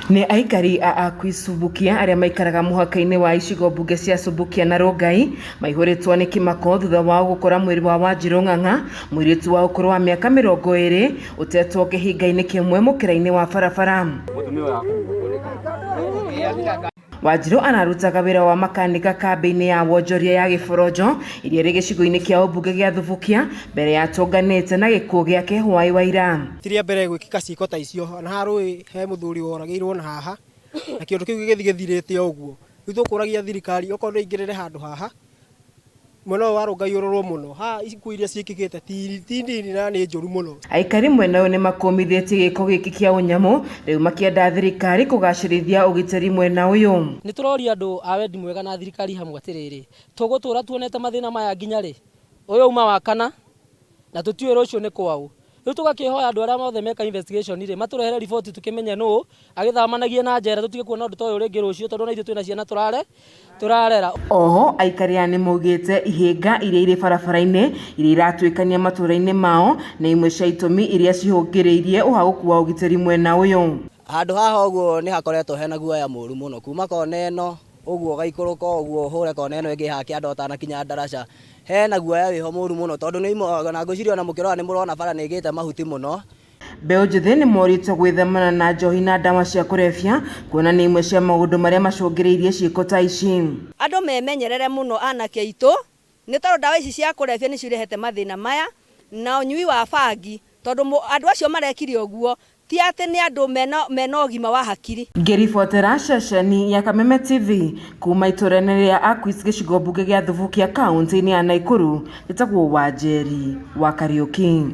Nĩ aikari a Subukia arĩa maikaraga mũhaka-inĩ wa icigo mbunge cia Subukia na Rongai maihũrĩtwo nĩ kĩmako thutha wa gũkora mwĩrĩ wa Wanjirũ Ng'ang'a, mũirĩtu wa ũkũrũ wa mĩaka 20 ũtetwo kĩhinga-inĩ kĩmwe mũkĩra-inĩ wa barabara. Wanjirũ anarutaga wĩra wa makanika kambĩ-inĩ ya wonjoria ya Gĩborojo iria rĩ gĩcigo-inĩ kĩa ũmbunge gĩa Thubukia mbere ya tũnganĩte na gĩkuũ gĩake hwaĩ wa ira. Tiria mbere gwĩkĩka ciĩko ta icio na harũĩ he mũthuri woragĩirwo na haha na kĩũndũ kĩu gĩthithirĩte ũguo. Rĩu tũkũragia thirikari okorwo ĩingĩrĩre handũ haha mwena wa Rongai ũrorwo mũno. Ha ikuũ iria ciĩkĩkĩte ti nini na nĩ njũru mũno. Aikari mwena ũyũ nĩ makũmithĩtie gĩko gĩkĩ kĩa ũnyamũ, rĩu makĩenda thirikari kũgacĩrithia ũgitĩri mwena ũyũ. Nĩ tũroria andũ a wendi mwega na thirikari hamwe atĩrĩrĩ, tũgũtũra tuonete mathĩna maya nginya rĩ? Ũyũ uma wa kana na tũtiũĩ rũciũ nĩ kwao. Rĩu tũgakĩhoya andũ arĩa mothe meka investigation rĩ matũrehere riboti tũkĩmenye nũ agĩthamanagie na njera, tũtige kuona ũndũ ta ũyũ rĩngĩ rũciũ tondũ na ithuĩ twĩna ciana tũrarera. Oho aikari nĩ maugĩte ihĩnga iria irĩ barabara-inĩ iria iratuĩkania matũra-inĩ mao na imwe cia itũmi iria cihũngĩrĩirie ũhagũku wa ũgitĩri mwena ũyũ. Handũ haha ũguo nĩ hakoretwo hena guoya mũru mũno kuma kona ĩno ũguo gaikũrũka ũguo hũre kona ĩno ĩngĩ hake andũ atanakinya ndaraca. Hena guoya wĩho mũru mũno tondũ nĩ imoga na ngũciria na mũkĩrora nĩ mũrona bara nĩ ĩgĩte mahuti mũno. Mbeũ njĩthĩ nĩ moritwo gwĩthemana na njohi na ndawa cia kũrebia kuona nĩ imwe cia maũndũ marĩa macũngĩrĩirie ciĩko ta ici. Andũ memenyerere mũno anake aitũ nĩ tondũ ndawa ici cia kũrebia nĩ cirehete mathĩna maya na ũnyui wa bangi tondũ andũ acio marekire ũguo ti atĩ nĩ andũ mena ũgima wa hakiri. Ngĩribotera ceceni ya Kameme TV kuma itũra-inĩ rĩa Akwis gĩcigo mbunge gĩa Thubukia kaunti-inĩ ya Naikuru, njĩtagwo Wanjeri wa Kariuki.